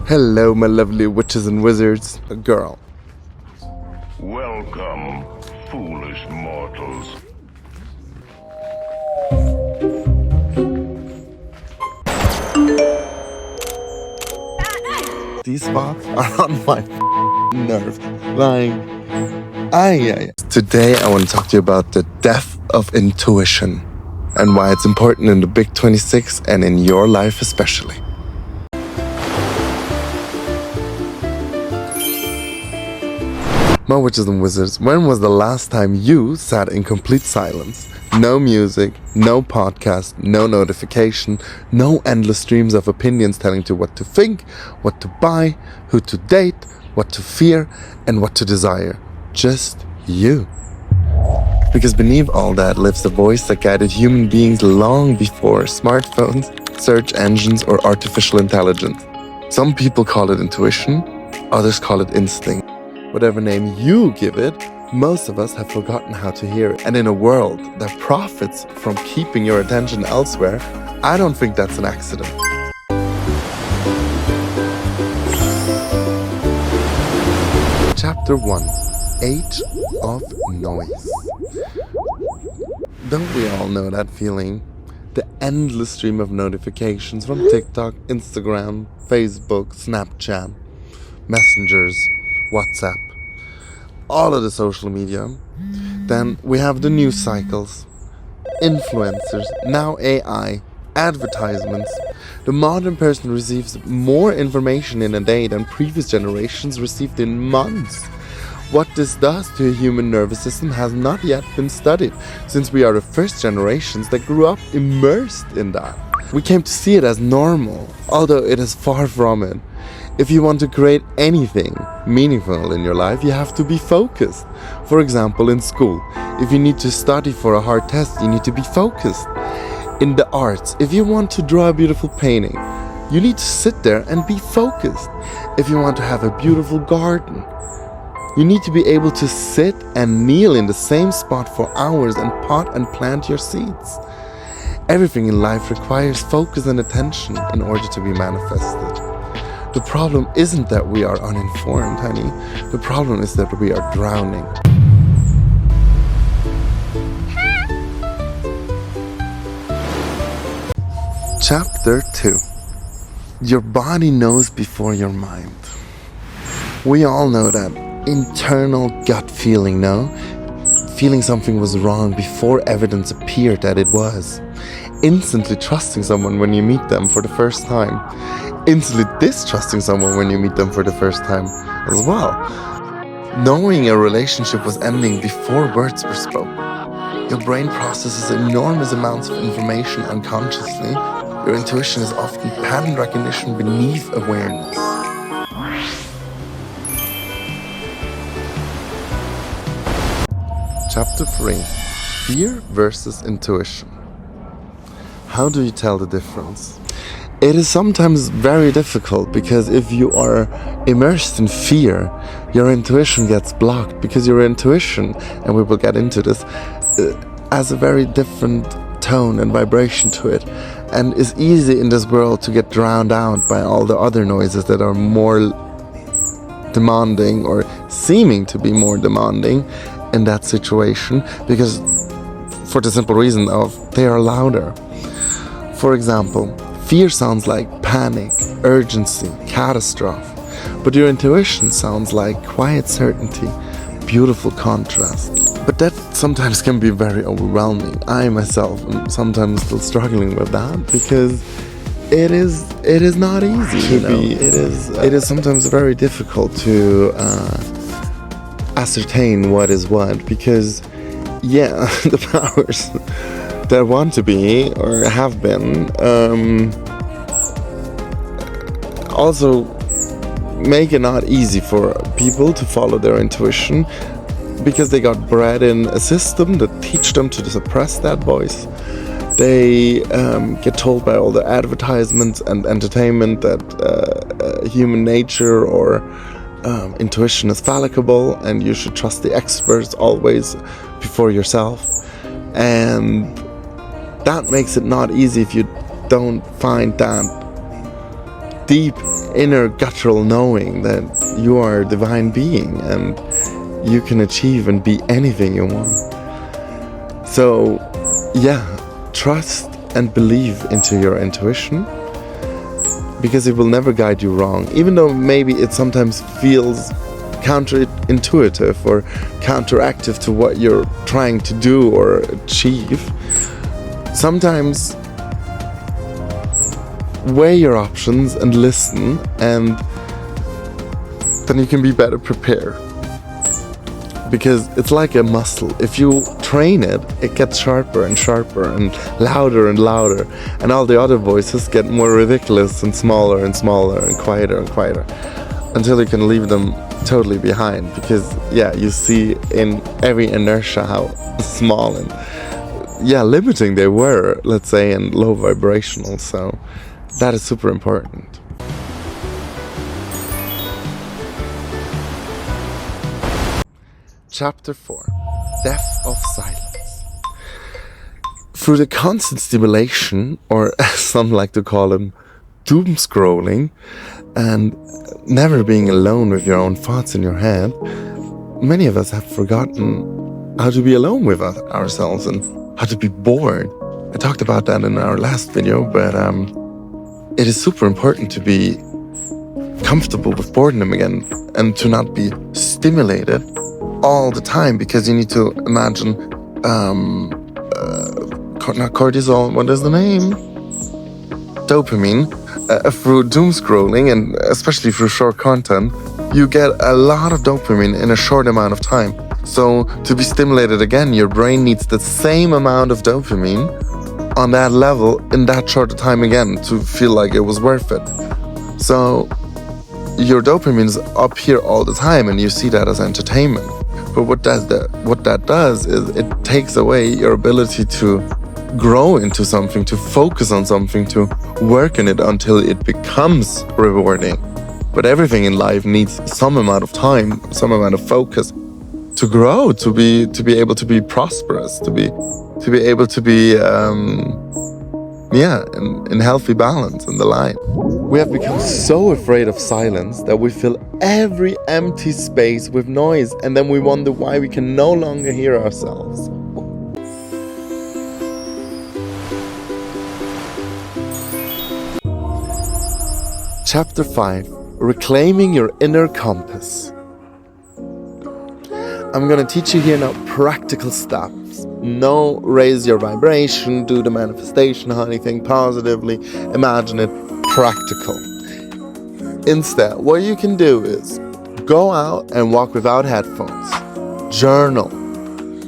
Hello, my lovely witches and wizards. A girl. Welcome, foolish mortals. These spots are on my nerves. Today I want to talk to you about the death of intuition and why it's important in the Big 26 and in your life especially. My witches and wizards, when was the last time you sat in complete silence? No music, no podcast, no notification, no endless streams of opinions telling you what to think, what to buy, who to date, what to fear, and what to desire. Just you. Because beneath all that lives the voice that guided human beings long before smartphones, search engines, or artificial intelligence. Some people call it intuition, others call it instinct. Whatever name you give it, most of us have forgotten how to hear it. And in a world that profits from keeping your attention elsewhere, I don't think that's an accident. Chapter 1. Age of Noise. Don't we all know that feeling? The endless stream of notifications from TikTok, Instagram, Facebook, Snapchat, messengers, WhatsApp, all of the social media. Then we have the news cycles, influencers, now AI, advertisements. The modern person receives more information in a day than previous generations received in months. What this does to a human nervous system has not yet been studied, since we are the first generations that grew up immersed in that. We came to see it as normal, although it is far from it. If you want to create anything meaningful in your life, you have to be focused. For example, in school, if you need to study for a hard test, you need to be focused. In the arts, if you want to draw a beautiful painting, you need to sit there and be focused. If you want to have a beautiful garden, you need to be able to sit and kneel in the same spot for hours and pot and plant your seeds. Everything in life requires focus and attention in order to be manifested. The problem isn't that we are uninformed, honey. The problem is that we are drowning. Chapter 2. Your body knows before your mind. We all know that internal gut feeling, no? Feeling something was wrong before evidence appeared that it was. Instantly trusting someone when you meet them for the first time. Instantly distrusting someone when you meet them for the first time as well. Knowing a relationship was ending before words were spoken. Your brain processes enormous amounts of information unconsciously. Your intuition is often pattern recognition beneath awareness. Chapter 3. Fear versus intuition. How do you tell the difference? It is sometimes very difficult because if you are immersed in fear, your intuition gets blocked because your intuition, and we will get into this, has a very different tone and vibration to it, and is easy in this world to get drowned out by all the other noises that are more demanding or seeming to be more demanding in that situation, because for the simple reason of they are louder. For example, fear sounds like panic, urgency, catastrophe, but your intuition sounds like quiet certainty, beautiful contrast. But that sometimes can be very overwhelming. I myself am sometimes still struggling with that because it is not easy. It is sometimes very difficult to ascertain what is what, because the powers that want to be or have been also make it not easy for people to follow their intuition because they got bred in a system that teach them to suppress that voice. They get told by all the advertisements and entertainment that human nature or intuition is fallible and you should trust the experts always before yourself. And that makes it not easy if you don't find that deep inner guttural knowing that you are a divine being and you can achieve and be anything you want. So yeah, trust and believe into your intuition, because it will never guide you wrong, even though maybe it sometimes feels counterintuitive or counteractive to what you're trying to do or achieve. Sometimes weigh your options and listen, and then you can be better prepared. Because it's like a muscle. If you train it, it gets sharper and sharper and louder, and all the other voices get more ridiculous and smaller and quieter until you can leave them totally behind. Because yeah, you see in every inertia how small and limiting they were, let's say, and low vibrational. So that is super important. Chapter 4. Death of Silence. Through the constant stimulation, or as some like to call them, doom scrolling, and never being alone with your own thoughts in your head, many of us have forgotten how to be alone with ourselves and how to be bored. I talked about that in our last video, but it is super important to be comfortable with boredom again and to not be stimulated all the time, because you need to imagine not cortisol, what is the name? Dopamine. Through doom scrolling, and especially through short content, you get a lot of dopamine in a short amount of time. So to be stimulated again, your brain needs the same amount of dopamine on that level in that short time again to feel like it was worth it. So your dopamine's up here all the time, and you see that as entertainment. But what that does is it takes away your ability to grow into something, to focus on something, to work on it until it becomes rewarding. But everything in life needs some amount of time, some amount of focus to grow, to be able to be prosperous, to be able to be in healthy balance in the line. We have become so afraid of silence that we fill every empty space with noise, and then we wonder why we can no longer hear ourselves. Chapter 5. Reclaiming your inner compass. I'm gonna teach you here now practical steps. No, raise your vibration, do the manifestation, honey, think positively, imagine it, practical. Instead, what you can do is go out and walk without headphones, journal,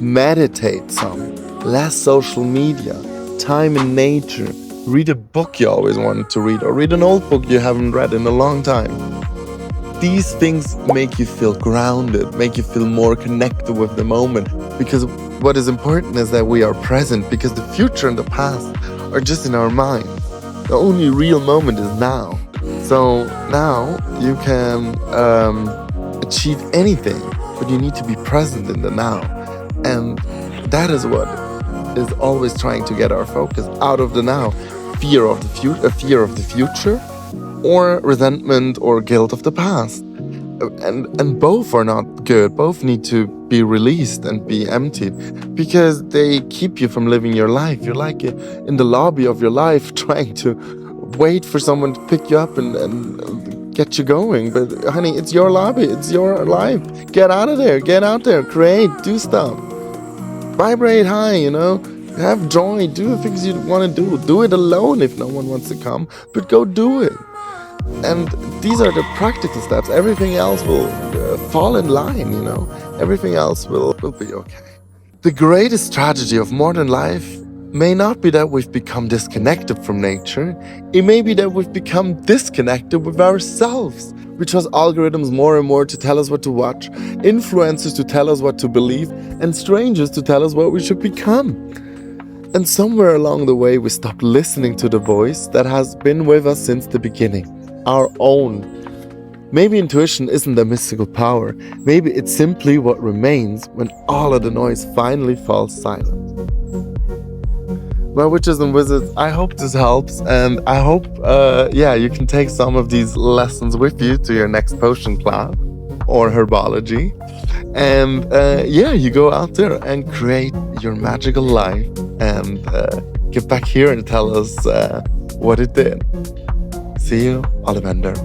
meditate some, less social media, time in nature, read a book you always wanted to read, or read an old book you haven't read in a long time. These things make you feel grounded, make you feel more connected with the moment, because what is important is that we are present, because the future and the past are just in our mind. The only real moment is now. So now you can achieve anything, but you need to be present in the now. And that is what is always trying to get our focus out of the now. Fear of the future, or resentment or guilt of the past. And both are not good. Both need to be released and be emptied, because they keep you from living your life. You're like in the lobby of your life trying to wait for someone to pick you up and get you going. But honey, it's your lobby, it's your life. Get out of there, get out there, create, do stuff. Vibrate high, have joy, do the things you want to do. Do it alone if no one wants to come, but go do it. And these are the practical steps. Everything else will fall in line, Everything else will be okay. The greatest tragedy of modern life may not be that we've become disconnected from nature. It may be that we've become disconnected with ourselves. We trust algorithms more and more to tell us what to watch, influencers to tell us what to believe, and strangers to tell us what we should become. And somewhere along the way, we stopped listening to the voice that has been with us since the beginning, our own. Maybe intuition isn't a mystical power. Maybe it's simply what remains when all of the noise finally falls silent. Well, witches and wizards, I hope this helps, and I hope, you can take some of these lessons with you to your next potion class or herbology. And you go out there and create your magical life and get back here and tell us what it did. See you, Ollivander.